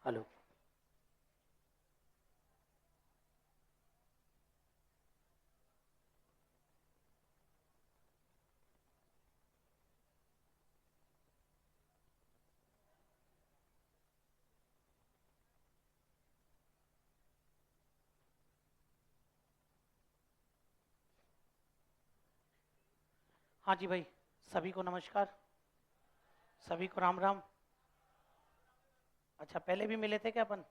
Hello. हाँ जी भाई, सभी को नमस्कार, सभी को राम राम। अच्छा, पहले भी मिले थे क्या अपन?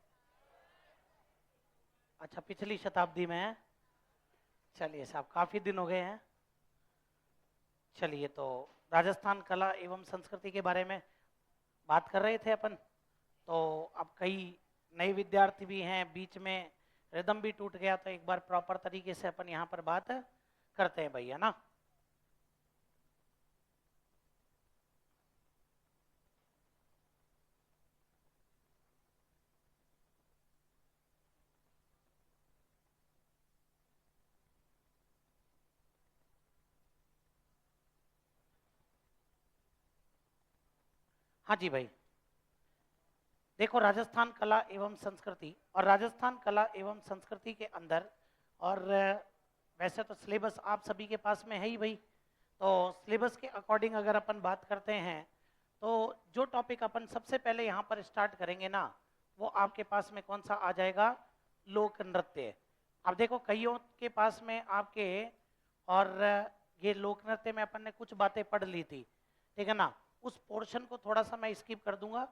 अच्छा, पिछली शताब्दी में है। चलिए साहब, काफ़ी दिन हो गए हैं। चलिए तो राजस्थान कला एवं संस्कृति के बारे में बात कर रहे थे अपन। तो अब कई नए विद्यार्थी भी हैं, बीच में रिदम भी टूट गया, तो एक बार प्रॉपर तरीके से अपन यहाँ पर बात करते हैं भैया ना। हाँ जी भाई, देखो राजस्थान कला एवं संस्कृति और राजस्थान कला एवं संस्कृति के अंदर और वैसे तो सिलेबस आप सभी के पास में है ही भाई। तो सिलेबस के अकॉर्डिंग अगर अपन बात करते हैं तो जो टॉपिक अपन सबसे पहले यहाँ पर स्टार्ट करेंगे ना, वो आपके पास में कौन सा आ जाएगा? लोक नृत्य। अब देखो कईयों के पास में आपके और ये लोक नृत्य में अपन ने कुछ बातें पढ़ ली थी, ठीक है ना। उस पोर्शन को थोड़ा सा मैं स्किप कर दूंगा।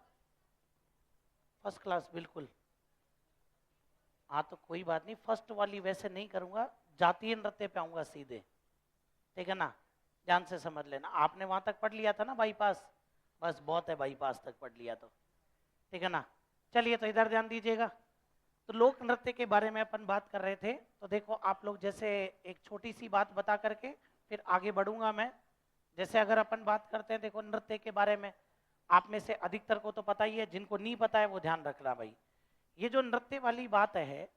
फर्स्ट क्लास बिल्कुल। हाँ तो कोई बात नहीं, फर्स्ट वाली वैसे नहीं करूंगा, जातीय नृत्य पे आऊंगा सीधे, ठीक है ना। ध्यान से समझ लेना, आपने वहां तक पढ़ लिया था ना बाईपास, बस बहुत है, बाईपास तक पढ़ लिया तो ठीक है ना। चलिए तो इधर ध्यान दीजिएगा। तो लोक नृत्य के बारे में अपन बात कर रहे थे। तो देखो आप लोग, जैसे एक छोटी सी बात बता करके फिर आगे बढ़ूंगा मैं। जैसे अगर अपन बात करते हैं, देखो नृत्य के बारे में आप में से अधिकतर को तो पता ही है, जिनको नहीं पता है वो ध्यान रखना भाई। ये जो नृत्य वाली बात है,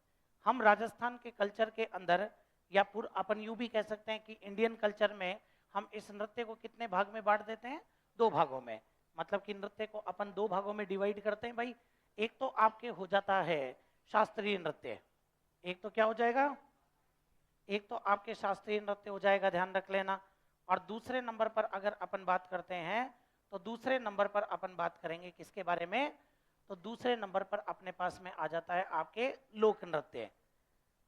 हम राजस्थान के कल्चर के अंदर या पूरा अपन यूं भी कह सकते हैं कि इंडियन कल्चर में हम इस नृत्य को कितने भाग में बांट देते हैं? दो भागों में। मतलब कि नृत्य को अपन दो भागों में डिवाइड करते हैं भाई। एक तो आपके हो जाता है शास्त्रीय नृत्य। एक तो क्या हो जाएगा? एक तो आपके शास्त्रीय नृत्य हो जाएगा, ध्यान रख लेना। और दूसरे नंबर पर अगर अपन बात करते हैं तो दूसरे नंबर पर अपन बात करेंगे किसके बारे में? तो दूसरे नंबर पर अपने पास में आ जाता है आपके लोक नृत्य।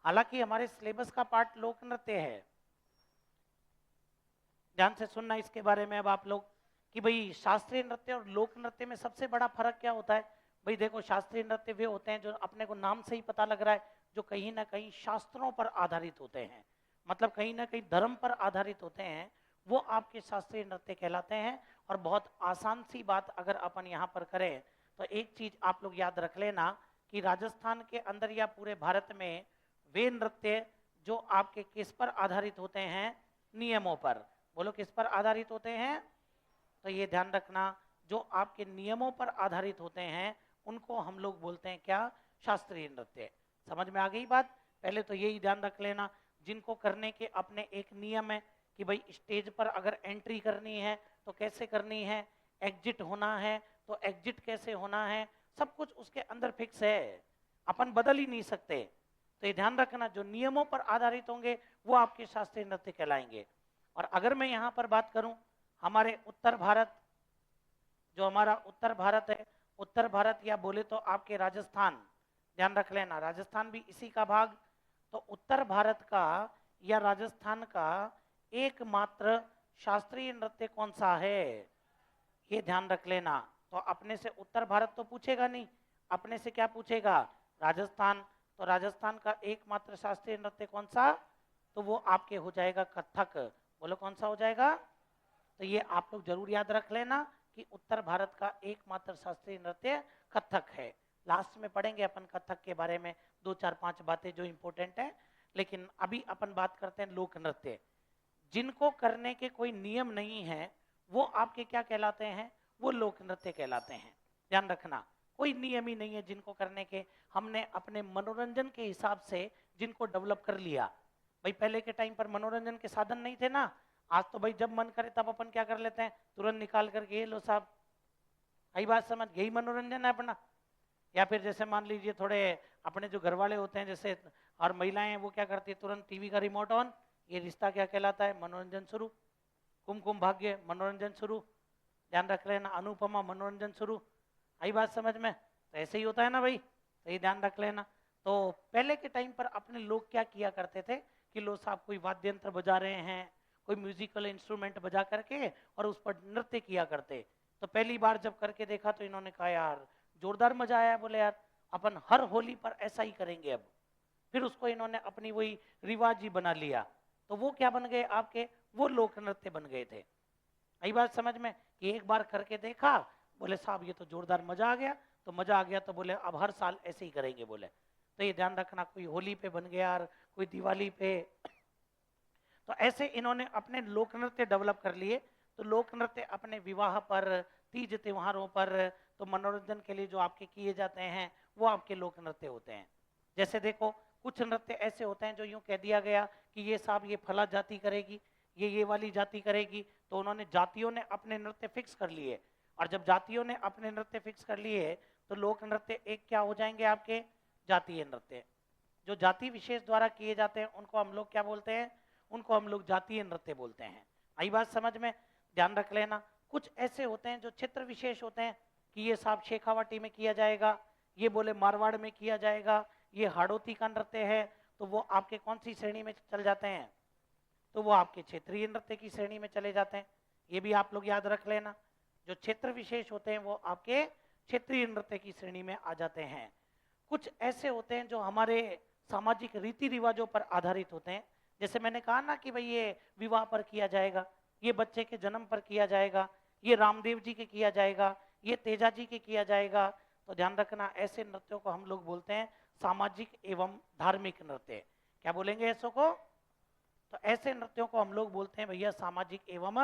हालांकि हमारे सिलेबस का पार्ट लोक नृत्य है। ध्यान से सुनना इसके बारे में अब आप लोग, कि भाई शास्त्रीय नृत्य और लोक नृत्य में सबसे बड़ा फर्क क्या होता है। भाई देखो, शास्त्रीय नृत्य वे होते हैं जो अपने को नाम से ही पता लग रहा है, जो कहीं ना कहीं शास्त्रों पर आधारित होते हैं, मतलब कहीं ना कहीं धर्म पर आधारित होते हैं, वो आपके शास्त्रीय नृत्य कहलाते हैं। और बहुत आसान सी बात अगर अपन यहाँ पर करें तो एक चीज आप लोग याद रख लेना, कि राजस्थान के अंदर या पूरे भारत में वे नृत्य जो आपके किस पर आधारित होते हैं? नियमों पर। बोलो किस पर आधारित होते हैं? तो ये ध्यान रखना, जो आपके नियमों पर आधारित होते हैं उनको हम लोग बोलते हैं क्या? शास्त्रीय नृत्य। समझ में आ गई बात? पहले तो यही ध्यान रख लेना, जिनको करने के अपने एक नियम है कि भाई स्टेज पर अगर एंट्री करनी है तो कैसे करनी है, एग्जिट होना है तो एग्जिट कैसे होना है, सब कुछ उसके अंदर फिक्स है, अपन बदल ही नहीं सकते। तो ये ध्यान रखना, जो नियमों पर आधारित होंगे वो आपके शास्त्रीय नृत्य कहलाएंगे। और अगर मैं यहाँ पर बात करूं, हमारे उत्तर भारत, जो हमारा उत्तर भारत है, उत्तर भारत या बोले तो आपके राजस्थान, ध्यान रख लेना राजस्थान भी इसी का भाग। तो उत्तर भारत का या राजस्थान का एकमात्र शास्त्रीय नृत्य कौन सा है? ये ध्यान रख लेना। तो अपने से उत्तर भारत तो पूछेगा नहीं, अपने से क्या पूछेगा? राजस्थान। तो राजस्थान का एकमात्र शास्त्रीय नृत्य कौन सा? तो वो आपके हो जाएगा कथक। बोलो कौन सा हो जाएगा? तो ये आप लोग जरूर याद रख लेना कि उत्तर भारत का एकमात्र शास्त्रीय नृत्य कथक है। लास्ट में पढ़ेंगे अपन कथक के बारे में दो चार पांच बातें जो इंपॉर्टेंट है। लेकिन अभी अपन बात करते हैं लोक नृत्य, जिनको करने के कोई नियम नहीं है वो आपके क्या कहलाते हैं? वो लोक नृत्य कहलाते हैं। ध्यान रखना, कोई नियम ही नहीं है जिनको करने के, हमने अपने मनोरंजन के हिसाब से जिनको डेवलप कर लिया। भाई पहले के टाइम पर मनोरंजन के साधन नहीं थे ना। आज तो भाई जब मन करे तब अपन क्या कर लेते हैं, तुरंत निकाल करके ये लो साहब, आई बात समझ, यही मनोरंजन है अपना। या फिर जैसे मान लीजिए थोड़े अपने जो घर वाले होते हैं जैसे, और महिलाएं हैं, वो क्या करती है, तुरंत टीवी का रिमोट ऑन, ये रिश्ता क्या कहलाता है, मनोरंजन शुरू, कुमकुम भाग्य मनोरंजन शुरू, ध्यान रख लेना, अनुपमा मनोरंजन शुरू। आई बात समझ में? तो ऐसे ही होता है ना भाई, तो ये ध्यान रख लेना। तो पहले के टाइम पर अपने लोग क्या किया करते थे कि लो साहब कोई वाद्य यंत्र बजा रहे हैं, कोई म्यूजिकल इंस्ट्रूमेंट बजा करके और उस पर नृत्य किया करते। तो पहली बार जब करके देखा तो इन्होंने कहा यार जोरदार मजा आया, बोले यार अपन हर होली पर ऐसा ही करेंगे अब। फिर उसको इन्होंने अपनी वही रिवाज ही बना लिया। तो वो क्या बन गए आपके, वो लोक नृत्य बन गए थे। यही बात समझ में कि एक बार करके देखा, बोले साहब ये तो जोरदार मजा आ गया, तो मजा आ गया तो बोले अब हर साल ऐसे ही करेंगे बोले। तो ये ध्यान रखना, कोई होली पे बन गया और कोई दिवाली पे। तो ऐसे इन्होंने अपने लोक नृत्य डेवलप कर लिए। तो लोक नृत्य अपने विवाह पर, तीज त्योहारों पर, तो मनोरंजन के लिए जो आपके किए जाते हैं वो आपके लोक नृत्य होते हैं। जैसे देखो कुछ नृत्य ऐसे होते हैं जो यूं कह दिया गया कि ये साहब ये फला जाति करेगी, ये वाली जाति करेगी, तो उन्होंने जातियों ने अपने नृत्य फिक्स कर लिए। और जब जातियों ने अपने नृत्य फिक्स कर लिए तो लोक नृत्य एक क्या हो जाएंगे आपके, जातीय नृत्य। जो जाति विशेष द्वारा किए जाते हैं उनको हम लोग क्या बोलते हैं, उनको हम लोग जातीय नृत्य बोलते हैं। आई बात समझ में? ध्यान रख लेना। कुछ ऐसे होते हैं जो क्षेत्र विशेष होते हैं कि ये साहब शेखावाटी में किया जाएगा, ये बोले मारवाड़ में किया जाएगा, ये हाड़ौती का नृत्य है, तो वो आपके कौन सी श्रेणी में चल जाते हैं, तो वो आपके क्षेत्रीय नृत्य की श्रेणी में चले जाते हैं। ये भी आप लोग याद रख लेना, जो क्षेत्र विशेष होते हैं वो आपके क्षेत्रीय नृत्य की श्रेणी में आ जाते हैं। कुछ ऐसे होते हैं जो हमारे सामाजिक रीति रिवाजों पर आधारित होते हैं। जैसे मैंने कहा ना कि भाई ये विवाह पर किया जाएगा, ये बच्चे के जन्म पर किया जाएगा, ये रामदेव जी के किया जाएगा, ये तेजा जी के किया जाएगा। तो ध्यान रखना, ऐसे नृत्यों को हम लोग बोलते हैं सामाजिक एवं धार्मिक नृत्य। क्या बोलेंगे ऐसो को? तो ऐसे नृत्यों को हम लोग बोलते हैं भैया सामाजिक एवं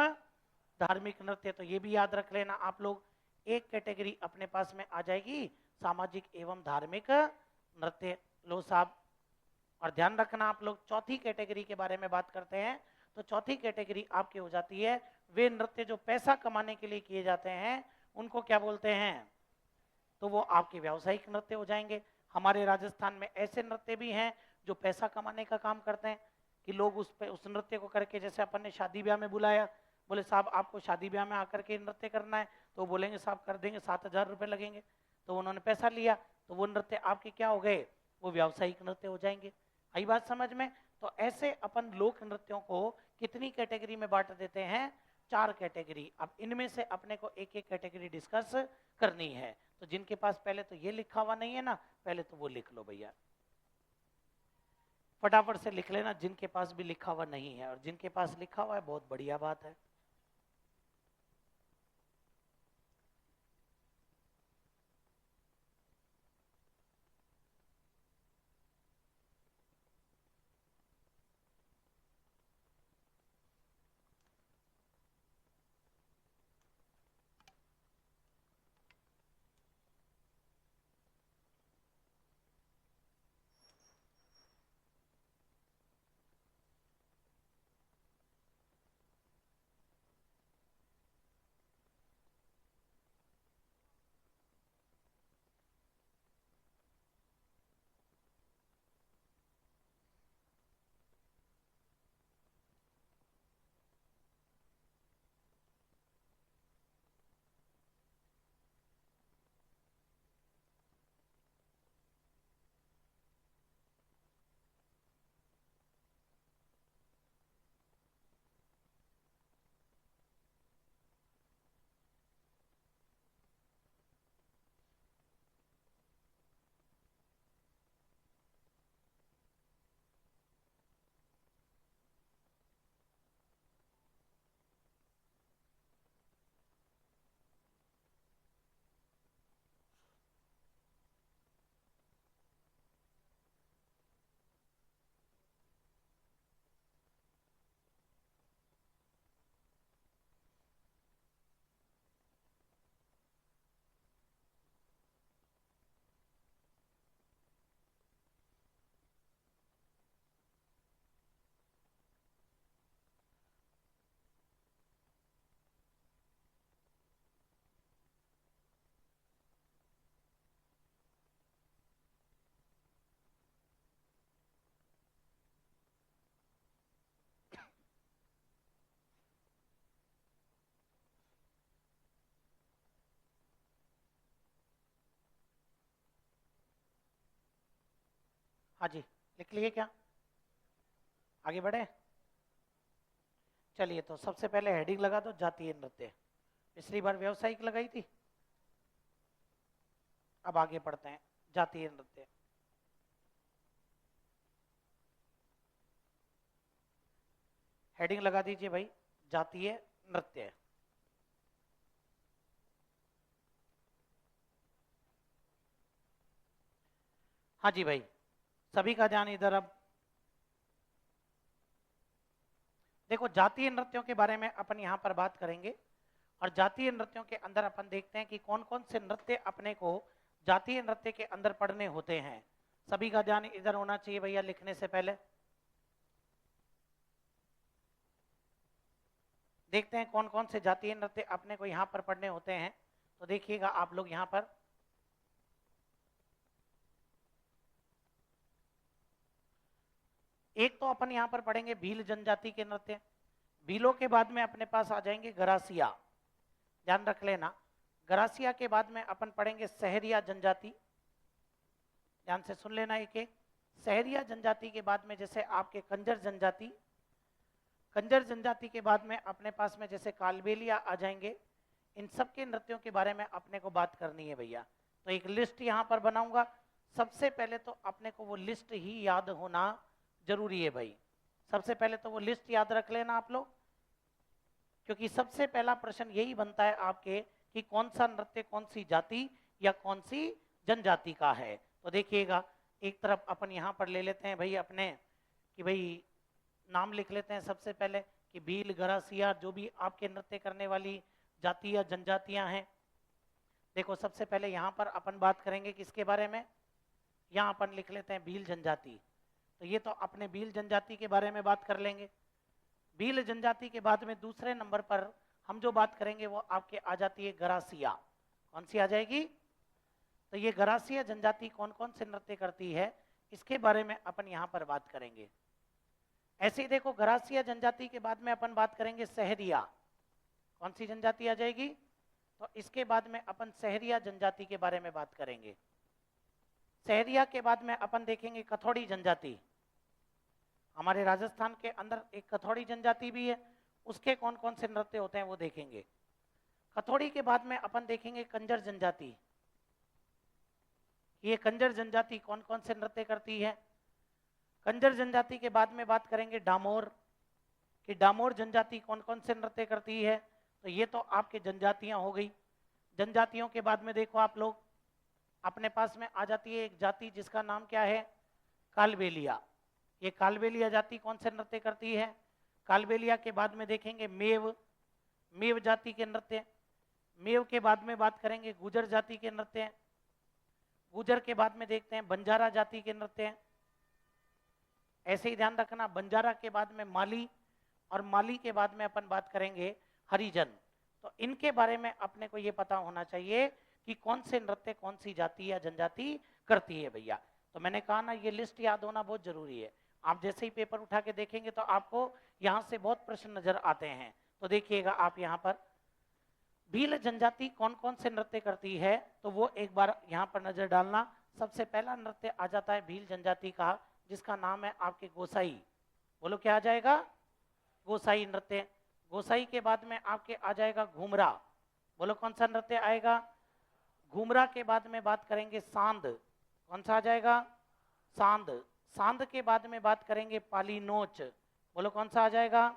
धार्मिक नृत्य। तो ये भी याद रख लेना आप लोग, एक कैटेगरी अपने पास में आ जाएगी सामाजिक एवं धार्मिक नृत्य। लो साहब, और ध्यान रखना आप लोग, चौथी कैटेगरी के बारे में बात करते हैं। तो चौथी कैटेगरी आपकी हो जाती है वे नृत्य जो पैसा कमाने के लिए किए जाते हैं, उनको क्या बोलते हैं, तो वो आपके व्यावसायिक नृत्य हो जाएंगे। हमारे राजस्थान में ऐसे नृत्य भी हैं जो पैसा कमाने का काम करते हैं कि लोग उस नृत्य को करके, जैसे अपन ने शादी ब्याह में बुलाया, बोले साहब आपको शादी ब्याह में आकर के नृत्य करना है, तो बोलेंगे साहब कर देंगे, 7,000 रुपये लगेंगे। तो उन्होंने पैसा लिया, तो वो नृत्य आपके क्या हो गए, वो व्यावसायिक नृत्य हो जाएंगे। आई बात समझ में? तो ऐसे अपन लोक नृत्यों को कितनी कैटेगरी में बांट देते हैं, 4 कैटेगरी। अब इनमें से अपने को एक एक कैटेगरी डिस्कस करनी है। तो जिनके पास पहले तो ये लिखा हुआ नहीं है ना, पहले तो वो लिख लो भैया, फटाफट से लिख लेना जिनके पास भी लिखा हुआ नहीं है। और जिनके पास लिखा हुआ है बहुत बढ़िया बात है। हाँ जी, लिख लिए क्या? आगे बढ़े? चलिए, तो सबसे पहले हेडिंग लगा दो, जातीय नृत्य। पिछली बार व्यावसायिक लगाई थी, अब आगे पढ़ते हैं जातीय नृत्य। हेडिंग लगा दीजिए भाई, जातीय नृत्य। हाँ जी भाई, सभी का ध्यान इधर। अब देखो, जातीय नृत्यों के बारे में अपन यहाँ पर बात करेंगे, और जातीय नृत्यों के अंदर अपन देखते हैं कि कौन कौन से नृत्य अपने को जातीय नृत्य के अंदर पढ़ने होते हैं। सभी का ध्यान इधर होना चाहिए भैया, लिखने से पहले देखते हैं कौन कौन से जातीय नृत्य अपने को यहाँ पर पढ़ने होते हैं। तो देखिएगा आप लोग यहाँ पर, एक तो अपन यहाँ पर पढ़ेंगे भील जनजाति के नृत्य। भीलों के बाद में अपने पास आ जाएंगे गरासिया, ध्यान रख लेना। गरासिया के बाद में अपन पढ़ेंगे सहरिया जनजाति, ध्यान से सुन लेना एक एक। सहरिया जनजाति के बाद में जैसे आपके कंजर जनजाति, कंजर जनजाति के बाद में अपने पास में जैसे कालबेलिया आ जाएंगे। इन सब के नृत्यों के बारे में अपने को बात करनी है भैया। तो एक लिस्ट यहाँ पर बनाऊंगा। सबसे पहले तो अपने को वो लिस्ट ही याद होना जरूरी है भाई। सबसे पहले तो वो लिस्ट याद रख लेना आप लोग, क्योंकि सबसे पहला प्रश्न यही बनता है आपके कि कौन सा नृत्य कौन सी जाति या कौन सी जनजाति का है। तो देखिएगा, एक तरफ अपन यहाँ पर ले लेते हैं भाई अपने, कि भाई नाम लिख लेते हैं सबसे पहले कि भील, गरासिया, जो भी आपके नृत्य करने वाली जाति या जनजातियां हैं। देखो, सबसे पहले यहाँ पर अपन बात करेंगे किसके बारे में, यहाँ अपन लिख लेते हैं भील जनजाति। तो ये तो अपने भील जनजाति के बारे में बात कर लेंगे। भील जनजाति के बाद में दूसरे नंबर पर हम जो बात करेंगे वो आपके आ जाती है गरासिया। कौन सी आ जाएगी? तो ये गरासिया जनजाति कौन कौन से नृत्य करती है, इसके बारे में अपन यहाँ पर बात करेंगे। ऐसे ही देखो, गरासिया जनजाति के बाद में अपन बात करेंगे सहरिया। कौन सी जनजाति आ जाएगी? तो इसके बाद में अपन सहरिया जनजाति के बारे में बात करेंगे। सहरिया के बाद में अपन देखेंगे कथौड़ी जनजाति। हमारे राजस्थान के अंदर एक कथौड़ी जनजाति भी है, उसके कौन कौन से नृत्य होते हैं वो देखेंगे। कथौड़ी के बाद में अपन देखेंगे कंजर जनजाति। ये कंजर जनजाति कौन कौन से नृत्य करती है। कंजर जनजाति के बाद में बात करेंगे डामोर, कि डामोर जनजाति कौन कौन से नृत्य करती है। तो ये तो आपके जनजातियां हो गई। जनजातियों के बाद में देखो आप लोग, अपने पास में आ जाती है एक जाति जिसका नाम क्या है, कालबेलिया। ये कालबेलिया जाति कौन से नृत्य करती है। कालबेलिया के बाद में देखेंगे मेव, मेव जाति के नृत्य। मेव के बाद में बात करेंगे गुजर जाति के नृत्य। गुजर के बाद में देखते हैं बंजारा जाति के नृत्य। ऐसे ही ध्यान रखना, बंजारा के बाद में माली, और माली के बाद में अपन बात करेंगे हरिजन। तो इनके बारे में अपने को ये पता होना चाहिए कि कौन से नृत्य कौन सी जाति या जनजाति करती है भैया। तो मैंने कहा ना, ये लिस्ट याद होना बहुत जरूरी है। आप जैसे ही पेपर उठा के देखेंगे तो आपको यहाँ से बहुत प्रश्न नजर आते हैं। तो देखिएगा आप यहाँ पर, भील जनजाति कौन कौन से नृत्य करती है, तो वो एक बार यहाँ पर नजर डालना। सबसे पहला नृत्य आ जाता है भील जनजाति का, जिसका नाम है आपके गोसाई। बोलो क्या आ जाएगा? गोसाई नृत्य। गोसाई के बाद में आपके आ जाएगा घूमरा। बोलो कौन सा नृत्य आएगा? घूमरा के बाद में बात करेंगे सांद। कौन सा आ जाएगा? सांद। सांद के बाद में बात करेंगे पाली नोच। बोलो कौन सा आ जाएगा?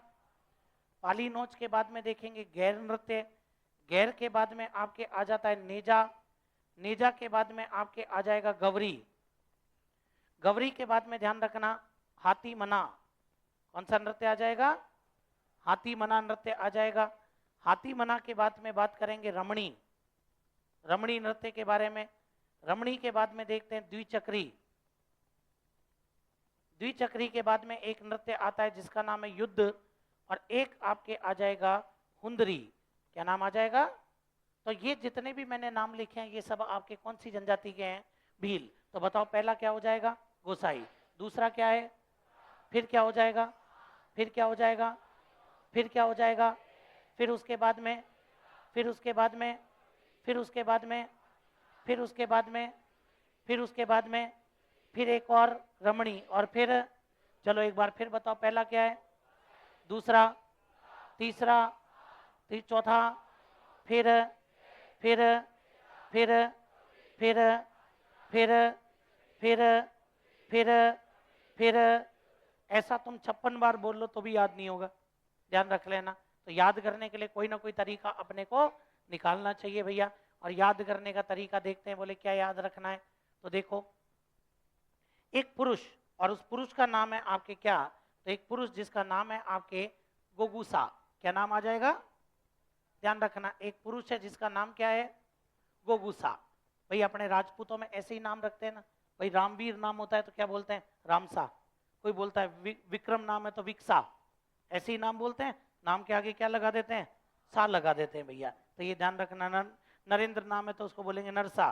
पाली नोच के बाद में देखेंगे गैर नृत्य। गैर के बाद में आपके आ जाता है नेजा। नेजा के बाद में आपके आ जाएगा गवरी। गवरी के बाद में ध्यान रखना हाथी मना। कौन सा नृत्य आ जाएगा? हाथी मना नृत्य आ जाएगा। हाथी मना के बाद में बात करेंगे रमणी। रमणी नृत्य के बारे में। रमणी के बाद में देखते हैं द्विचक्री। द्विचक्री के बाद में एक नृत्य आता है जिसका नाम है युद्ध, और एक आपके आ जाएगा हुंदरी। क्या नाम आ जाएगा? तो ये जितने भी मैंने नाम लिखे हैं ये सब आपके कौन सी जनजाति के हैं? भील। तो बताओ पहला क्या हो जाएगा? गोसाई। दूसरा क्या है? फिर क्या हो जाएगा? फिर क्या हो जाएगा? फिर क्या हो जाएगा? फिर उसके बाद में, फिर उसके बाद में, फिर उसके बाद में, फिर उसके बाद में, फिर उसके बाद में, फिर एक और रमणी, और फिर चलो एक बार फिर बताओ, पहला क्या है, दूसरा, तीसरा, चौथा, फिर फिर फिर फिर फिर फिर फिर फिर ऐसा तुम 56 बार बोल लो तो भी याद नहीं होगा, ध्यान रख लेना। तो याद करने के लिए कोई ना कोई तरीका अपने को निकालना चाहिए भैया। और याद करने का तरीका देखते हैं, बोले क्या याद रखना है। तो देखो, एक पुरुष, और उस पुरुष का नाम है आपके क्या, तो एक पुरुष जिसका नाम है आपके गोगुसा, क्या नाम आ जाएगा, ध्यान रखना, एक पुरुष है जिसका नाम क्या है, गोगुसा। भाई अपने राजपूतों में ऐसे ही नाम रखते हैं ना, भाई रामवीर नाम होता है तो क्या बोलते हैं, रामसा। कोई बोलता है विक्रम नाम है तो विक्सा, ऐसे ही नाम बोलते हैं, नाम के आगे क्या लगा देते हैं, सा लगा देते हैं भैया। तो ये ध्यान रखना, नरेंद्र नाम है तो उसको बोलेंगे नरसा,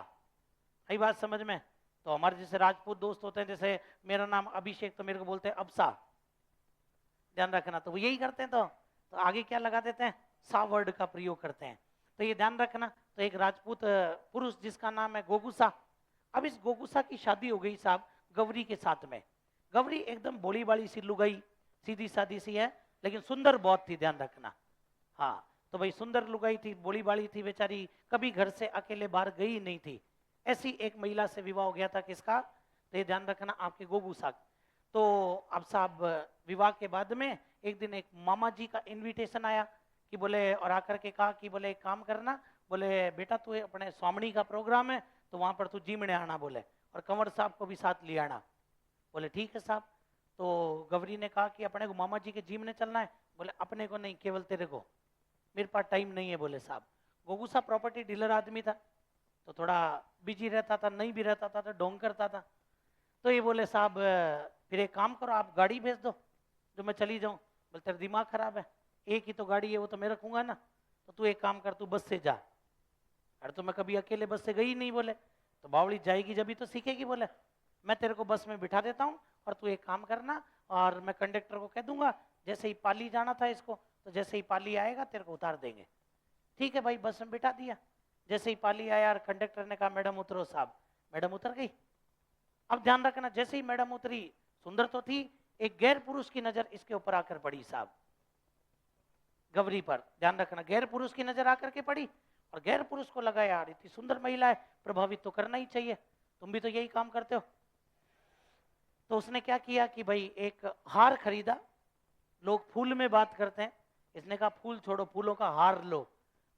यही बात समझ में। तो हमारे जैसे राजपूत दोस्त होते हैं, जैसे मेरा नाम अभिषेक तो मेरे को बोलते हैं अबसा, ध्यान रखना। तो वो यही करते हैं, तो आगे क्या लगा देते हैं, सा वर्ड का प्रयोग करते हैं। तो ये ध्यान रखना। तो एक राजपूत पुरुष जिसका नाम है गोगुसा। अब इस गोगुसा की शादी हो गई साहब गौरी के साथ में। गौरी एकदम भोली बाली सी लुगाई, सीधी सादी सी है, लेकिन सुंदर बहुत थी, ध्यान रखना। हाँ, तो भाई सुंदर लुगाई थी, भोली बाली थी बेचारी, कभी घर से अकेले बाहर गई नहीं थी। ऐसी एक महिला से विवाह हो गया था किसका, तो ये ध्यान रखना, आपके गोगुसा। तो अब साहब विवाह के बाद में एक दिन एक मामा जी का इनविटेशन आया कि बोले, और आकर के कहा कि बोले एक काम करना, बोले बेटा तू अपने स्वामणी का प्रोग्राम है तो वहां पर तू जिमने आना, बोले, और कंवर साहब को भी साथ ले आना। बोले ठीक है साहब। तो गौरी ने कहा कि अपने को मामा जी के जिमने चलना है, बोले अपने को नहीं, केवल तेरे को, मेरे पास टाइम नहीं है, बोले साहब। गोगुसा प्रॉपर्टी डीलर आदमी था, तो थोड़ा बिजी रहता था, नहीं भी रहता था तो ढोंग करता था। तो ये बोले साहब फिर एक काम करो, आप गाड़ी भेज दो जो मैं चली जाऊं। बोले तेरा दिमाग खराब है, एक ही तो गाड़ी है, वो तो मैं रखूंगा ना, तो तू एक काम कर, तू बस से जा। अरे तो मैं कभी अकेले बस से गई नहीं, बोले, तो बावली जाएगी जब ही तो सीखेगी, बोले मैं तेरे को बस में बिठा देता हूँ, और तू एक काम करना, और मैं कंडक्टर को कह दूंगा जैसे ही पाली जाना था इसको, तो जैसे ही पाली आएगा तेरे को उतार देंगे। ठीक है भाई, बस में बिठा दिया। जैसे ही पाली आया और कंडक्टर ने कहा मैडम उतरो, साहब मैडम उतर गई। अब ध्यान रखना, जैसे ही मैडम उतरी, सुंदर तो थी, एक गैर पुरुष की नजर इसके ऊपर आकर पड़ी साहब, गौरी पर, ध्यान रखना, गैर पुरुष की नजर आकर के पड़ी। और गैर पुरुष को लगा यार इतनी सुंदर महिला है, प्रभावित तो करना ही चाहिए, तुम भी तो यही काम करते हो। तो उसने क्या किया कि भाई एक हार खरीदा, लोग फूल में बात करते हैं, इसने कहा फूल छोड़ो, फूलों का हार लो,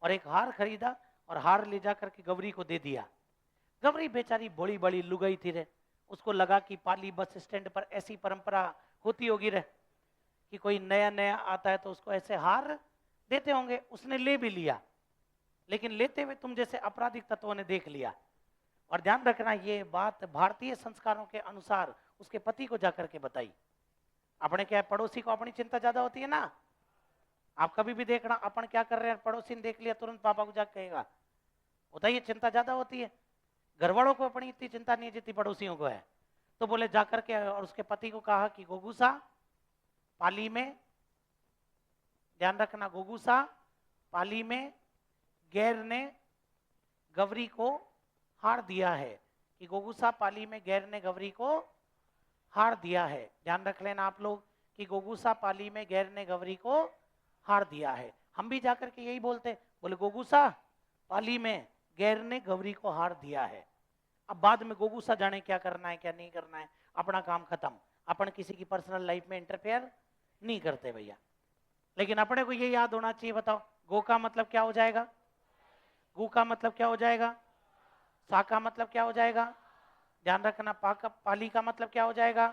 और एक हार खरीदा और हार ले जाकर के गौरी को दे दिया। गौरी बेचारी बड़ी बड़ी लुगाई थी रे, उसको लगा कि पाली बस स्टैंड पर ऐसी परंपरा होती होगी रे कि कोई नया नया आता है तो उसको ऐसे हार देते होंगे। उसने ले भी लिया, लेकिन लेते हुए तुम जैसे आपराधिक तत्वों ने देख लिया। और ध्यान रखना, ये बात भारतीय संस्कारों के अनुसार उसके पति को जाकर के बताई। अपने क्या है, पड़ोसी को अपनी चिंता ज्यादा होती है ना। आप कभी भी देखना, अपन क्या कर रहे हैं, पड़ोसी ने देख लिया तुरंत पापा को जाकर कहेगा, होता है, ये चिंता ज्यादा होती है। घर वालों को अपनी इतनी चिंता नहीं है जितनी पड़ोसियों को है। तो बोले जाकर के, और उसके पति को कहा कि गोगुसा पाली में, ध्यान रखना, गोगुसा पाली में गैर ने गौरी को हार दिया है, कि गोगुसा पाली में गैर ने गौरी को हार दिया है। ध्यान रख लेना आप लोग कि गोगुसा पाली में गैर ने गौरी को हार दिया है। हम भी जाकर के यही बोलते, बोले गोगुसा पाली में गैर ने गौरी को हार दिया है। अब बाद में गोगुसा जाने क्या करना है क्या नहीं करना है, अपना काम खत्म, अपन किसी की पर्सनल लाइफ में इंटरफेयर नहीं करते भैया। लेकिन अपने को ये याद होना चाहिए, बताओ गो का मतलब क्या हो जाएगा, गु का मतलब क्या हो जाएगा, सा का मतलब क्या हो जाएगा, ध्यान रखना, पाली का मतलब क्या हो जाएगा,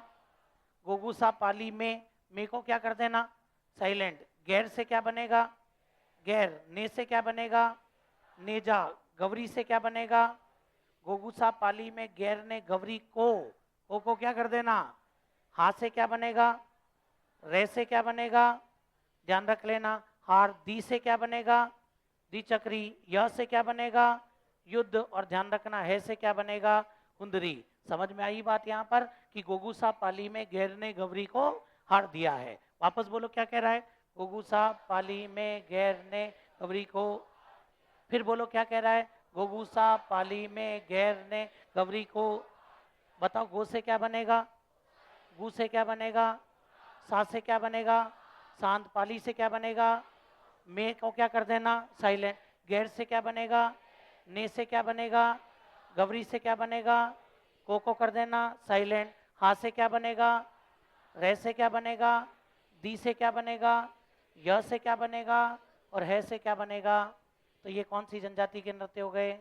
गोगुसा पाली में को क्या कर देना, साइलेंट। गैर से क्या बनेगा, गैर, ने से क्या बनेगा, नेजा, गौरी से क्या बनेगा, गोगुसा पाली में गैर ने गौरी को क्या कर देना, हा से क्या बनेगा, रे से क्या बनेगा, ध्यान रख लेना, हार, दी से क्या बनेगा, द्विचक्री, यह से क्या बनेगा, युद्ध, और ध्यान रखना है से क्या बनेगा, कुंदरी। समझ में आई बात यहाँ पर कि गोगुसा पाली में गैर ने गौरी को हार दिया है। वापस बोलो, क्या कह रहा है, गोगुसा पाली में गैर ने गौरी को, फिर बोलो क्या कह रहा है, गोगुसा पाली में गैर ने गौरी को, बताओ गो से क्या बनेगा, गू से क्या बनेगा, सा से क्या बनेगा, शांत पाली से क्या बनेगा, मे को क्या कर देना साइलेंट, गैर से क्या बनेगा, ने से क्या बनेगा, गवरी से क्या बनेगा, को कर देना साइलेंट, हा से क्या बनेगा, रे से क्या बनेगा, दी से क्या बनेगा, य से क्या बनेगा और है से क्या बनेगा। तो ये कौन सी जनजाति के नृत्य हो गए,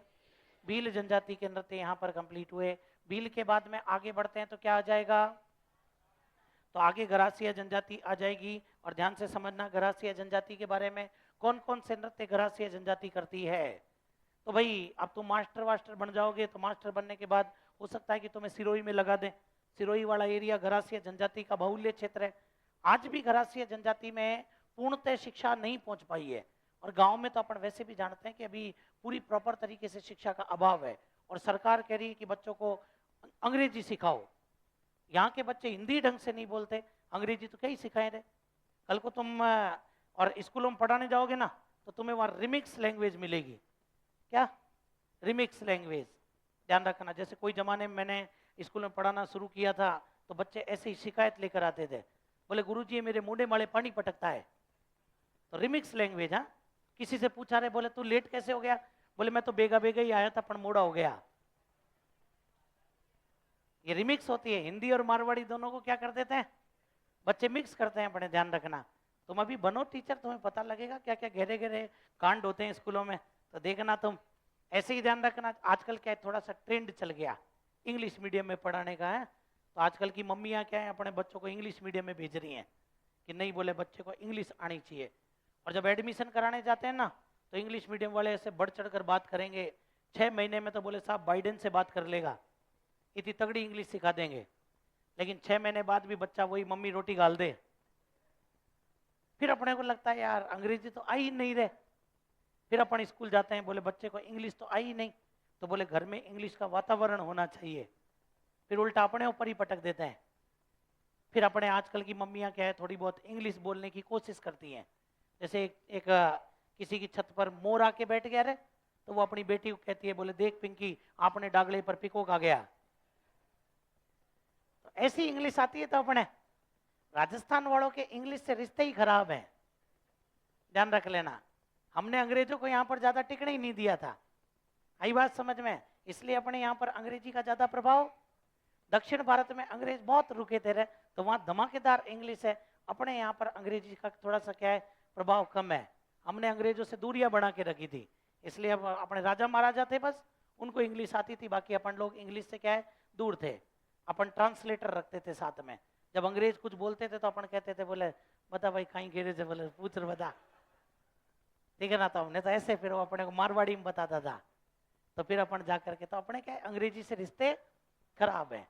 भील जनजाति के नृत्य यहाँ पर कंप्लीट हुए। भील के बाद में आगे बढ़ते हैं तो क्या आ जाएगा, तो आगे गरासिया जनजाति आ जाएगी। और ध्यान से समझना गरासिया जनजाति के बारे में, कौन कौन से नृत्य गरासिया जनजाति करती है। तो भाई अब तुम मास्टर वास्टर बन जाओगे तो मास्टर बनने के बाद हो सकता है कि तुम्हें सिरोही में लगा दें। सिरोही वाला एरिया गरासिया जनजाति का बाहुल्य क्षेत्र है। आज भी गरासिया जनजाति में पूर्णतः शिक्षा नहीं पहुंच पाई है। और गांव में तो अपन वैसे भी जानते हैं कि अभी पूरी प्रॉपर तरीके से शिक्षा का अभाव है। और सरकार कह रही है कि बच्चों को अंग्रेजी सिखाओ। यहाँ के बच्चे हिंदी ढंग से नहीं बोलते, अंग्रेजी तो क्या ही सिखाए रहे। कल को तुम और स्कूलों में पढ़ाने जाओगे ना तो तुम्हें वहाँ रिमिक्स लैंग्वेज मिलेगी। क्या, रिमिक्स लैंग्वेज। ध्यान रखना, जैसे कोई जमाने में मैंने स्कूल में पढ़ाना शुरू किया था तो बच्चे ऐसे ही शिकायत लेकर आते थे, बोले गुरुजी मेरे मुंडे माले पानी पटकता है। तो रिमिक्स लैंग्वेज। हाँ, किसी से पूछा रहे, बोले तू लेट कैसे हो गया, बोले मैं तो बेगा बेगा ही आया था पर मोड़ा हो गया। ये रिमिक्स होती है। हिंदी और मारवाड़ी दोनों को क्या कर देते हैं बच्चे, मिक्स करते हैं अपने। ध्यान रखना, तुम अभी बनो टीचर, तुम्हें पता लगेगा क्या क्या गहरे गहरे कांड होते हैं स्कूलों में, तो देखना तुम। ऐसे ही ध्यान रखना, आजकल क्या है थोड़ा सा ट्रेंड चल गया इंग्लिश मीडियम में पढ़ाने का है। तो आजकल की मम्मियाँ क्या है अपने बच्चों को इंग्लिश मीडियम में भेज रही हैं कि नहीं, बोले बच्चे को इंग्लिश आनी चाहिए। और जब एडमिशन कराने जाते हैं ना तो इंग्लिश मीडियम वाले ऐसे बढ़ चढ़ कर बात करेंगे। 6 महीने में तो बोले साहब बाइडेन से बात कर लेगा, इतनी तगड़ी इंग्लिश सिखा देंगे। लेकिन 6 महीने बाद भी बच्चा वही मम्मी रोटी गाल दे। फिर अपने को लगता है यार अंग्रेजी तो आई नहीं रहे। फिर अपन स्कूल जाते हैं, बोले बच्चे को इंग्लिश तो आई नहीं, तो बोले घर में इंग्लिश का वातावरण होना चाहिए। फिर उल्टा अपने ऊपर ही पटक देते हैं। फिर अपने आजकल की मम्मियाँ क्या है थोड़ी बहुत इंग्लिश बोलने की कोशिश करती हैं। जैसे किसी की छत पर मोर आके बैठ गया रे, तो वो अपनी बेटी को कहती है, बोले देख पिंकी आपने डागले पर पिकोक आ गया। तो ऐसी इंग्लिश आती है। तो अपने राजस्थान वालों के इंग्लिश से रिश्ते ही खराब हैं, ध्यान रख लेना। हमने अंग्रेजों को यहाँ पर ज्यादा टिकने ही नहीं दिया था। आई बात समझ में, इसलिए अपने यहाँ पर अंग्रेजी का ज्यादा प्रभाव। दक्षिण भारत में अंग्रेज बहुत रुके थे रहे, तो वहाँ धमाकेदार इंग्लिश है। अपने यहाँ पर अंग्रेजी का थोड़ा सा क्या है प्रभाव कम है। हमने अंग्रेजों से दूरियां बना के रखी थी, इसलिए अब अपने राजा महाराजा थे बस उनको इंग्लिश आती थी, बाकी अपन लोग इंग्लिश से क्या है दूर थे। अपन ट्रांसलेटर रखते थे साथ में। जब अंग्रेज कुछ बोलते थे तो अपन कहते थे, बोले बता भाई कहीं गिरे थे, बोले पूछ बता, ठीक है ना। तो हमने तो ऐसे फिर वो अपने को मारवाड़ी में बताता था। तो फिर अपन जा करके, तो अपने क्या अंग्रेजी से रिश्ते खराब है।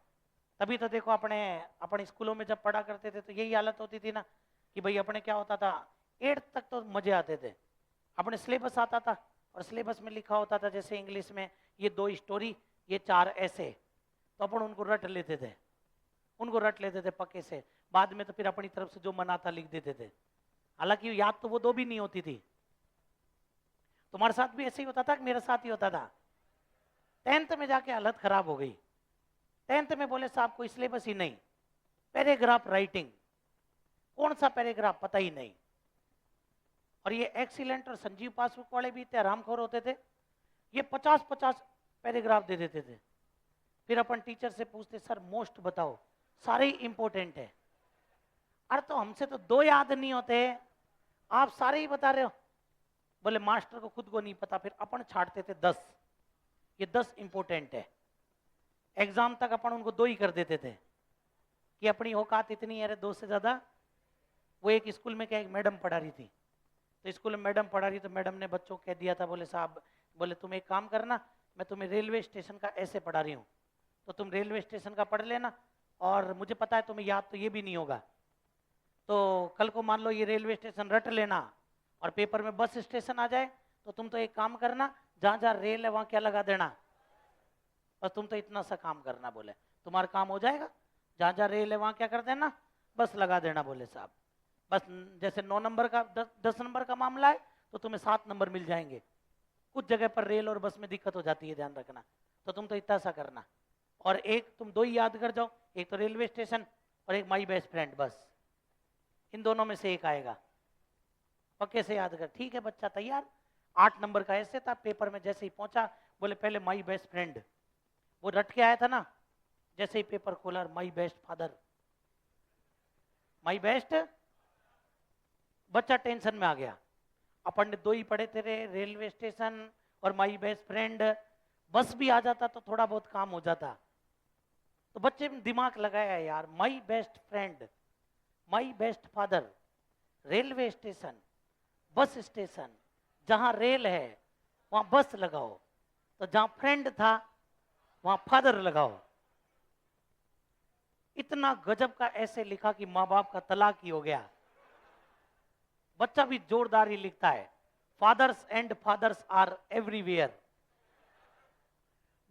तभी तो देखो अपने स्कूलों में जब पढ़ा करते थे तो यही हालत होती थी ना कि भाई अपने क्या होता था 8th तक तो मजे आते थे। अपने सिलेबस आता था और सिलेबस में लिखा होता था जैसे इंग्लिश में ये 2 स्टोरी ये 4 ऐसे, तो अपन उनको रट लेते थे पक्के से। बाद में तो फिर अपनी तरफ से जो मन आता लिख देते थे, हालांकि याद तो वो 2 भी नहीं होती थी। तुम्हारे साथ भी ऐसे ही होता था, मेरे साथ ही होता था। 10th में जाके हालत खराब हो गई। 10th में बोले साहब कोई सिलेबस ही नहीं, पैराग्राफ राइटिंग, कौन सा पैराग्राफ पता ही नहीं। और ये एक्सीलेंट और संजीव पासबुक वाले भी इतने आरामखोर होते थे, ये 50-50 पैराग्राफ दे देते थे। फिर अपन टीचर से पूछते सर मोस्ट बताओ, सारे ही इंपॉर्टेंट है। अरे तो हमसे तो 2 याद नहीं होते, आप सारे ही बता रहे हो। बोले मास्टर को खुद को नहीं पता, फिर अपन छाटते थे 10, ये 10 इंपॉर्टेंट है। एग्जाम तक अपन उनको 2 ही कर देते थे कि अपनी औकात इतनी है 2 से ज्यादा। वो एक स्कूल में क्या एक मैडम पढ़ा रही थी, तो स्कूल में मैडम पढ़ा रही, तो मैडम ने बच्चों को कह दिया था, बोले साहब बोले तुम एक काम करना, मैं तुम्हें रेलवे स्टेशन का ऐसे पढ़ा रही हूँ, तो तुम रेलवे स्टेशन का पढ़ लेना, और मुझे पता है तुम्हें याद तो ये भी नहीं होगा, तो कल को मान लो ये रेलवे स्टेशन रट लेना और पेपर में बस स्टेशन आ जाए, तो तुम तो एक काम करना, जहाँ जहाँ रेल है वहाँ क्या लगा देना, बस तुम तो इतना सा काम करना, बोले तुम्हारा काम हो जाएगा। जहाँ जहाँ रेल है वहाँ क्या कर देना, बस लगा देना। बोले साहब बस जैसे 9 नंबर का 10 नंबर का मामला है तो तुम्हें 7 नंबर मिल जाएंगे। कुछ जगह पर रेल और बस में दिक्कत हो जाती है, ध्यान रखना, तो तुम तो इतना सा करना। और एक तुम दो ही याद कर जाओ, एक तो रेलवे स्टेशन और एक माई बेस्ट फ्रेंड, बस इन दोनों में से एक आएगा। पक्के से याद कर, ठीक है बच्चा तैयार। 8 नंबर का ऐसे था, पेपर में जैसे ही पहुंचा बोले पहले माई बेस्ट फ्रेंड, वो रट के आया था ना, जैसे ही पेपर खोला माई बेस्ट फादर, माई बेस्ट, बच्चा टेंशन में आ गया। अपन ने दो ही पढ़े थे, रेलवे स्टेशन और माई बेस्ट फ्रेंड, बस भी आ जाता तो थोड़ा बहुत काम हो जाता। तो बच्चे में दिमाग लगाया यार, my best friend, my best father, railway station, bus station, जहां रेल है वहां बस लगाओ, तो जहां फ्रेंड था वहां फादर लगाओ। इतना गजब का ऐसे लिखा कि माँ बाप का तलाक ही हो गया। बच्चा भी जोरदार ही लिखता है, fathers and fathers are everywhere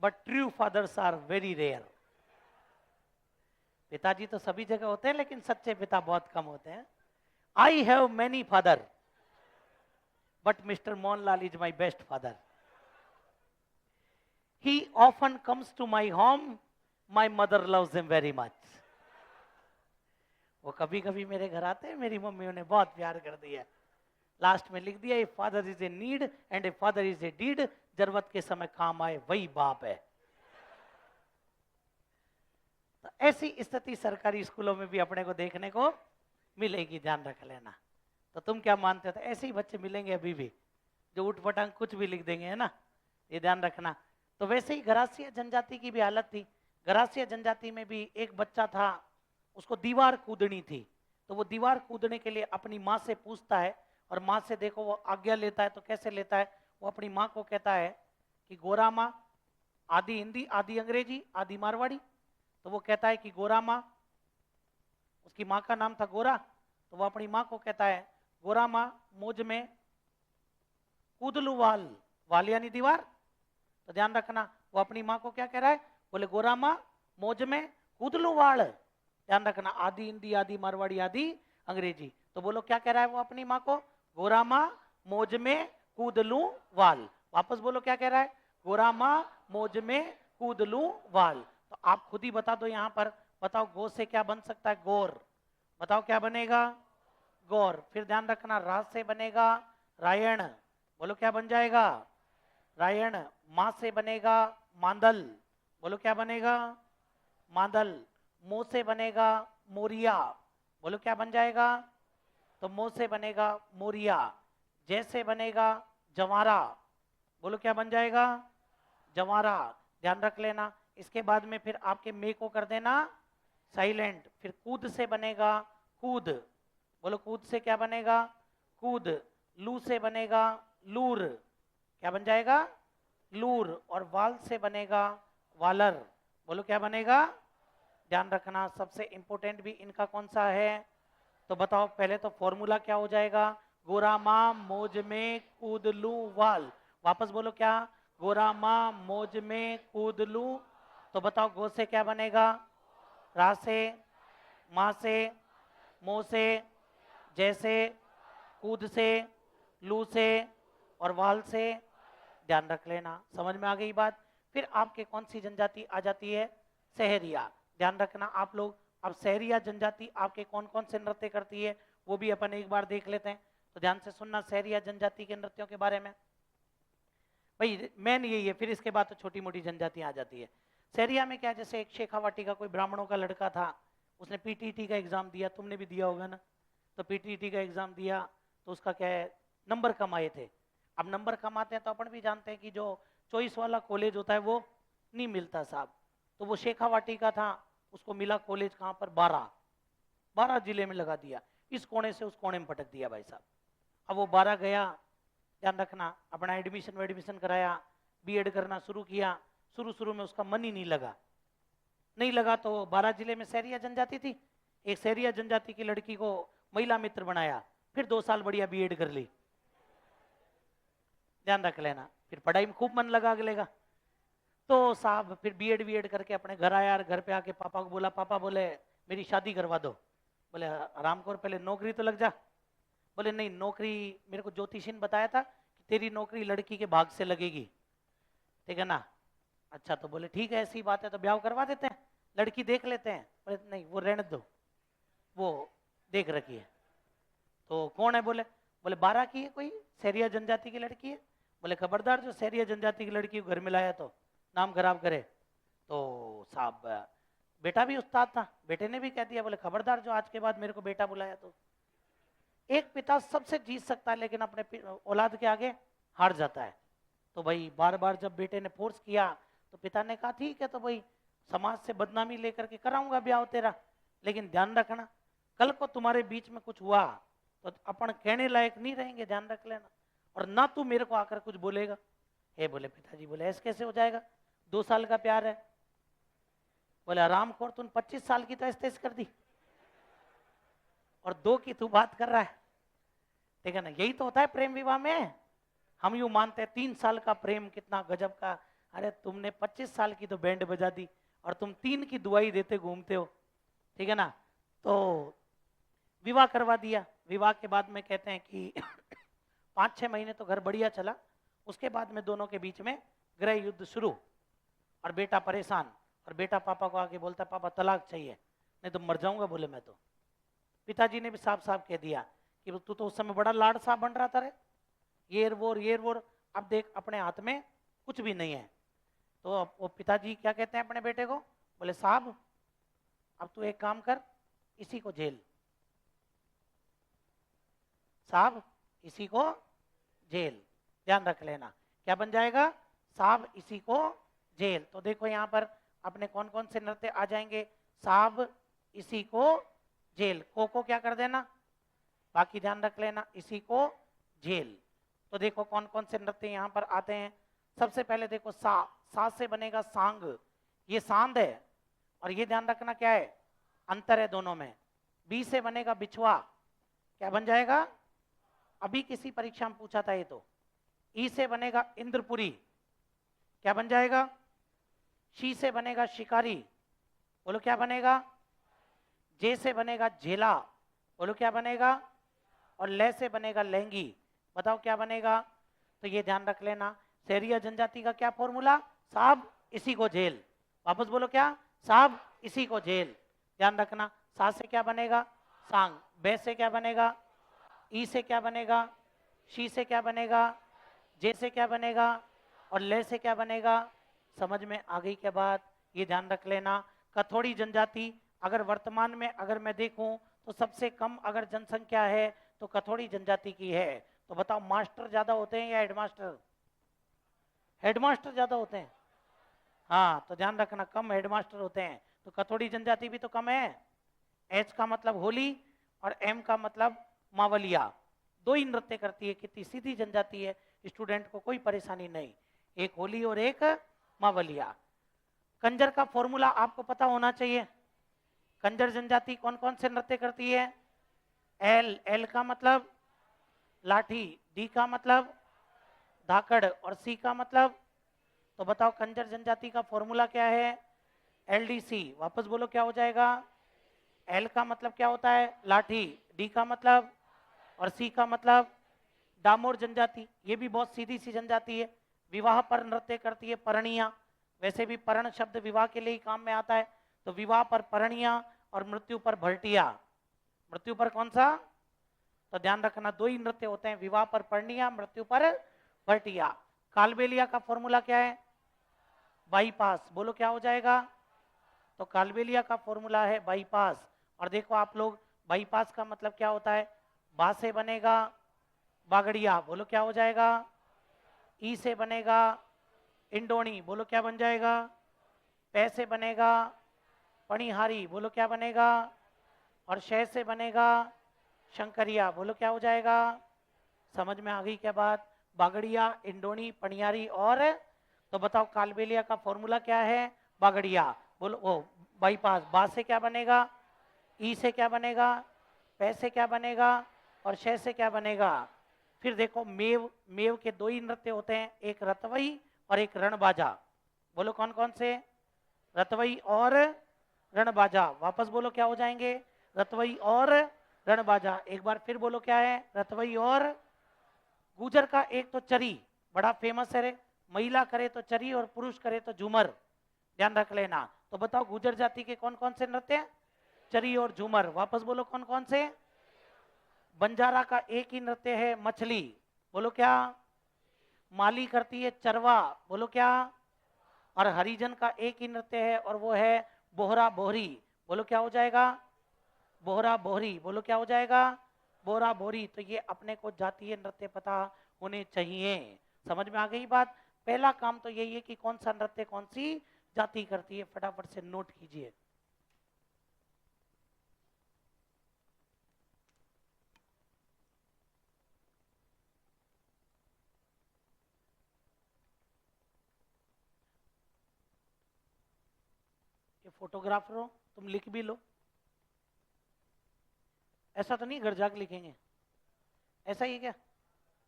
but true fathers are very rare. पिताजी तो सभी जगह होते हैं लेकिन सच्चे पिता बहुत कम होते हैं। I have many father but mister Mohanlal is my best father. He often comes to my home, my mother loves him very much. वो कभी कभी मेरे घर आते हैं, मेरी मम्मी उन्हें बहुत प्यार कर दिया। लास्ट में लिख दिया, a father is a need and a father is a deed, जरूरत के समय काम आए वही बाप है। तो ऐसी स्थिति सरकारी स्कूलों में भी अपने को देखने को मिलेगी, ध्यान रख लेना। तो तुम क्या मानते हो, तो ऐसे ही बच्चे मिलेंगे अभी भी जो उठपटांग कुछ भी लिख देंगे, है ना, ये ध्यान रखना। तो वैसे ही गरासिया जनजाति की भी हालत थी। गरासिया जनजाति में भी एक बच्चा था, उसको दीवार कूदनी थी। तो वो दीवार कूदने के लिए अपनी माँ से पूछता है, और माँ से देखो वो आज्ञा लेता है। तो कैसे लेता है, वो अपनी माँ को कहता है कि गोरा माँ, आधी हिंदी आधी अंग्रेजी आधी मारवाड़ी। तो वो कहता है कि गोरा माँ, उसकी माँ का नाम था गोरा, तो वो अपनी माँ को कहता है गोरा माँ मुझ में कूदलू वाल, वाल यानी दीवार। तो ध्यान रखना, वो अपनी माँ को क्या कह रहा है, बोले गोरा माँ मौज में कूदलू वाल। ध्यान रखना, आधी हिंदी आधी मारवाड़ी आधी अंग्रेजी। तो बोलो क्या कह रहा है वो अपनी माँ को, गोरा माँ मौज में कूदलू वाल। वापस बोलो क्या कह रहा है, गोरा माँ मौज में कूदलू वाल। तो आप खुद ही बता दो यहाँ पर, बताओ गो से क्या बन सकता है, गोर। बताओ क्या बनेगा, गौर। फिर ध्यान रखना, रा से बनेगा रायण, बोलो क्या बन जाएगा, रायण। माँ से बनेगा मांदल, बोलो क्या बनेगा, मांदल। मो से बनेगा मोरिया, बोलो क्या बन जाएगा, तो मो से बनेगा मोरिया। जैसे बनेगा जवारा, बोलो क्या बन जाएगा, जवारा। ध्यान रख लेना। इसके बाद में फिर आपके मे को कर देना साइलेंट। फिर कूद से बनेगा कूद, बोलो कूद से क्या बनेगा, कूद। लू से बनेगा लूर, क्या बन जाएगा, लूर। और वाल से बनेगा वालर, बोलो क्या बनेगा। ध्यान रखना, सबसे इंपॉर्टेंट भी इनका कौन सा है, तो बताओ पहले तो फॉर्मूला क्या हो जाएगा, गोरा माँ मौज में कूद लू वाल। वापस बोलो क्या, गोरा माँ मौज में कूद लू। तो बताओ गो से क्या बनेगा, रा से, माँ से, मो से, जैसे, कूद से, लू से और वाल से। ध्यान रख लेना, समझ में आ गई बात। फिर आपके कौन सी जनजाति आ जाती है, सहरिया। ध्यान रखना आप लोग, अब सहरिया जनजाति आपके कौन कौन से नृत्य करती है वो भी अपन एक बार देख लेते हैं। तो ध्यान से सुनना सहरिया जनजाति के नृत्यों के बारे में। भाई मेन यही है, फिर इसके बाद तो छोटी मोटी जनजातियां आ जाती है। सहरिया में क्या है, जैसे एक शेखावाटी का कोई ब्राह्मणों का लड़का था, उसने पीटीटी का एग्जाम दिया, तुमने भी दिया होगा ना। तो पीटीटी का एग्जाम दिया तो उसका क्या है, नंबर कम आए थे। अब नंबर कम आते हैं तो अपन भी जानते हैं कि जो चॉइस वाला कॉलेज होता है वो नहीं मिलता साहब। तो वो शेखावाटी का था, उसको मिला कॉलेज कहाँ पर, 12 जिले में लगा दिया, इस कोने से उस कोने में पटक दिया भाई साहब। अब वो 12 गया, ध्यान रखना, अपना एडमिशन कराया, बीएड करना शुरू किया। शुरू में उसका मन ही नहीं लगा तो 12 जिले में सहरिया जनजाति थी, एक सहरिया जनजाति की लड़की को महिला मित्र बनाया, फिर 2 साल बढ़िया बीएड कर ली। ध्यान रख लेना, फिर पढ़ाई में खूब मन लगा अगलेगा। तो साहब फिर बीएड करके अपने घर आया, घर पे आके पापा को बोला, पापा बोले मेरी शादी करवा दो। बोले आराम कर, पहले नौकरी तो लग जा। बोले नहीं, नौकरी मेरे को ज्योतिषी ने बताया था कि तेरी नौकरी लड़की के भाग से लगेगी, ठीक है ना। अच्छा, तो बोले ठीक है, ऐसी बात है तो ब्याह करवा देते हैं, लड़की देख लेते हैं। बोले नहीं, वो रहने दो, वो देख रखी है। तो कौन है? बोले बोले 12 की है, कोई सहरिया जनजाति की लड़की है। बोले खबरदार, जो सहरिया जनजाति की लड़की को घर में लाया तो नाम खराब करे। तो साहब बेटा भी उस्ताद था, बेटे ने भी कह दिया, बोले खबरदार, जो आज के बाद मेरे को बेटा बुलाया तो। एक पिता सबसे जीत सकता है, लेकिन अपने औलाद के आगे हार जाता है। तो भाई बार बार जब बेटे ने फोर्स किया तो पिता ने कहा ठीक है, तो भाई समाज से बदनामी लेकर के कराऊंगा ब्याह तेरा, लेकिन ध्यान रखना, कल को तुम्हारे बीच में कुछ हुआ तो अपन कहने लायक नहीं रहेंगे, ध्यान रख लेना, और ना तू मेरे को आकर कुछ बोलेगा। हे बोले पिताजी, बोले ऐसे कैसे हो जाएगा, 2 साल का प्यार है। बोले आराम खोर, तूने 25 साल की तो ऐसे कर दी और 2 की तू बात कर रहा है। ठीक है ना, यही तो होता है प्रेम विवाह में। हम यूं मानते हैं 3 साल का प्रेम कितना गजब का, अरे तुमने 25 साल की तो बैंड बजा दी और तुम 3 की दुआई देते घूमते हो। ठीक है ना, तो विवाह करवा दिया। विवाह के बाद में कहते हैं कि 5-6 महीने तो घर बढ़िया चला, उसके बाद में दोनों के बीच में गृह युद्ध शुरू, और बेटा परेशान, और बेटा पापा को आके बोलता पापा तलाक चाहिए, नहीं तो मर जाऊंगा। बोले मैं तो। पिताजी ने भी साफ साफ कह दिया कि तू तो उस समय बड़ा लाड साहब बन रहा था रे, ये वो, अब देख अपने हाथ में कुछ भी नहीं है। तो वो पिताजी क्या कहते हैं अपने बेटे को, बोले साहब अब तू एक काम कर, इसी को जेल, साहब इसी को जेल, ध्यान रख लेना क्या बन जाएगा, साहब इसी को जेल। तो देखो यहाँ पर अपने कौन कौन से नृत्य आ जाएंगे, साहब इसी को जेल, को क्या कर देना, बाकी ध्यान रख लेना, इसी को जेल। तो देखो कौन कौन से नृत्य यहाँ पर आते हैं। सबसे पहले देखो सा से बनेगा सांग, ये सांद है, और ये ध्यान रखना क्या है, अंतर है दोनों में। बी से बनेगा बिछुआ, क्या बन जाएगा, अभी किसी परीक्षा में पूछा था ये तो। ई से बनेगा इंद्रपुरी, क्या बन जाएगा, शी से बनेगा शिकारी, बोलो क्या बनेगा, जे से बनेगा झेला, बोलो क्या बनेगा, और ले से बनेगा लहंगी, बताओ क्या बनेगा। तो ये ध्यान रख लेना, सहरिया जनजाति का क्या फॉर्मूला, साहब इसी को जेल, वापस बोलो क्या, साहब इसी को जेल, ध्यान रखना। सा से क्या बनेगा, सांग, बे से क्या बनेगा, ई से क्या बनेगा, शी से क्या बनेगा, जे से क्या बनेगा, और ले से क्या बनेगा। समझ में आ गई क्या बात, ये ध्यान रख लेना। कथोड़ी जनजाति अगर वर्तमान में अगर मैं देखूं तो सबसे कम अगर जनसंख्या है तो कथोड़ी जनजाति की है। तो बताओ मास्टर ज्यादा होते हैं या हेडमास्टर, हेडमास्टर ज्यादा होते हैं, हाँ, तो ध्यान रखना कम हेडमास्टर होते हैं। तो कथोड़ी जनजाति भी तो कम है। एच का मतलब होली और एम का मतलब मावलिया, 2 ही नृत्य करती है, कितनी सीधी जनजाति है, स्टूडेंट को कोई परेशानी नहीं, एक होली और एक मावलिया। कंजर का फॉर्मूला आपको पता होना चाहिए। कंजर जनजाति कौन कौन से नृत्य करती है, एल, एल का मतलब लाठी, डी का मतलब धाकड़, और सी का मतलब, तो बताओ कंजर जनजाति का फॉर्मूला क्या है, एलडीसी, वापस बोलो क्या हो जाएगा, एल का मतलब क्या होता है, लाठी, डी का मतलब, और सी का मतलब डामोर जनजाति, ये भी बहुत सीधी सी जनजाति है। विवाह पर नृत्य करती है परणिया, वैसे भी परण शब्द विवाह के लिए ही काम में आता है। तो विवाह पर परणिया और मृत्यु पर भल्टिया, मृत्यु पर कौन सा, तो ध्यान रखना 2 ही नृत्य होते हैं, विवाह पर परणिया, मृत्यु पर भल्टिया। कालबेलिया का फॉर्मूला क्या है, बाईपास, बोलो क्या हो जाएगा, तो कालबेलिया का फॉर्मूला है बाईपास। और देखो आप लोग बाईपास का मतलब क्या होता है, बा से बनेगा बागड़िया, बोलो क्या हो जाएगा, ई से बनेगा इंडोनी, बोलो क्या बन जाएगा, पै से बनेगा पणिहारी, बोलो क्या बनेगा, और शय से बनेगा शंकरिया, बोलो क्या हो जाएगा। समझ में आ गई क्या बात, बागड़िया, इंडोनी, पणियारी, और तो बताओ कालबेलिया का फॉर्मूला क्या है, बागड़िया, बोलो वो बाईपास, बा से क्या बनेगा, ई से क्या बनेगा, पै से क्या बनेगा, और शय से क्या बनेगा। फिर देखो मेव, मेव के 2 ही नृत्य होते हैं, एक रतवई और एक रणबाजा, बोलो कौन कौन से, रतवई और रणबाजा, वापस बोलो क्या हो जाएंगे, रतवई और रणबाजा। एक बार फिर बोलो क्या है, रतवई और। गुजर का एक तो चरी बड़ा फेमस है रे, महिला करे तो चरी और पुरुष करे तो झूमर, ध्यान रख लेना। तो बताओ गुर्जर जाति के कौन कौन से नृत्य हैं? चरी और झूमर। वापस बोलो कौन कौन से? बंजारा का एक ही नृत्य है मछली, बोलो क्या? माली करती है चरवा, बोलो क्या? और हरिजन का एक ही नृत्य है और वो है बोहरा बोहरी, बोलो क्या हो जाएगा? बोहरा बोहरी, बोलो क्या हो जाएगा? बोहरा बोहरी। तो ये अपने को जातीय नृत्य पता होने चाहिए। समझ में आ गई बात? पहला काम तो यही है कि कौन सा नृत्य कौन सी जाति करती है, फटाफट से नोट कीजिए। ये फोटोग्राफर हो तुम लिख भी लो, ऐसा तो नहीं घर जाके लिखेंगे? ऐसा ही क्या?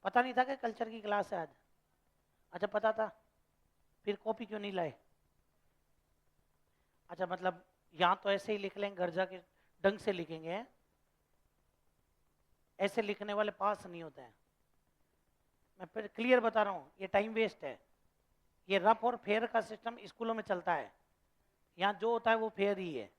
पता नहीं था कि कल्चर की क्लास है आज? अच्छा पता था, फिर कॉपी क्यों नहीं लाए? अच्छा मतलब यहाँ तो ऐसे ही लिख लेंगे, घर जाके ढंग से लिखेंगे हैं? ऐसे लिखने वाले पास नहीं होते हैं। मैं फिर क्लियर बता रहा हूँ, ये टाइम वेस्ट है। ये रफ और फेयर का सिस्टम स्कूलों में चलता है, यहाँ जो होता है वो फेयर ही है।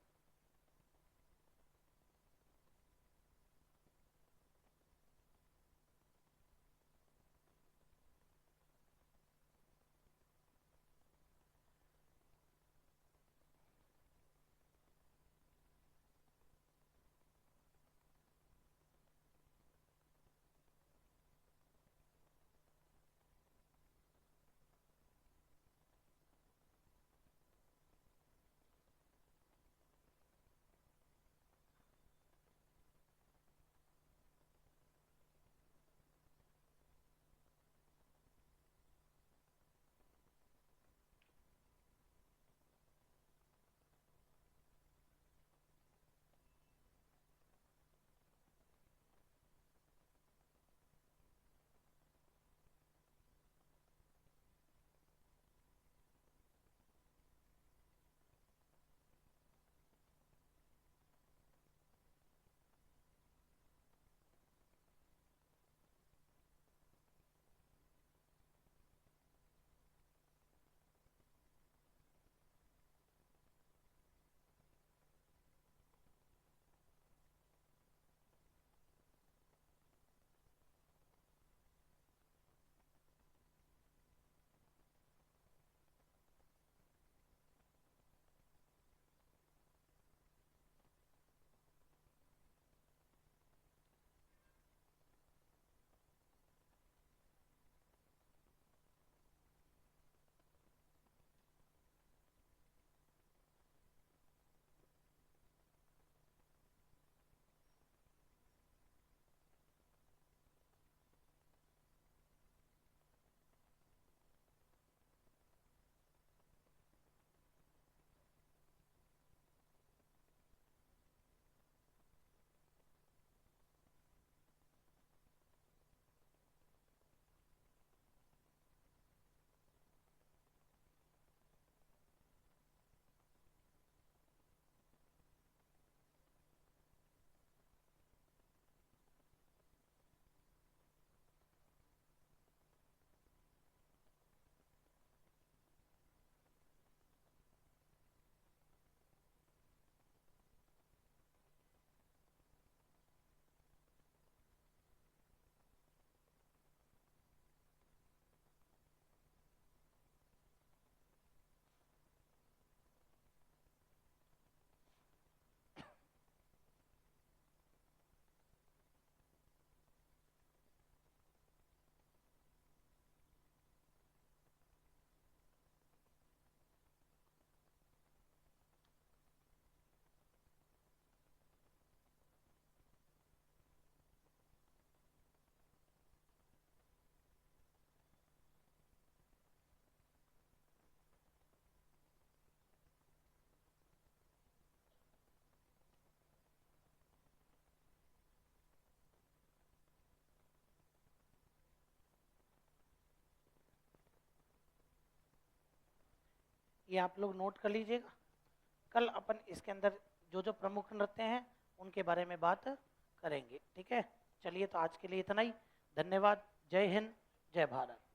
ये आप लोग नोट कर लीजिएगा, कल अपन इसके अंदर जो जो प्रमुख नृत्य हैं उनके बारे में बात करेंगे, ठीक है? चलिए तो आज के लिए इतना ही, धन्यवाद। जय हिंद, जय भारत।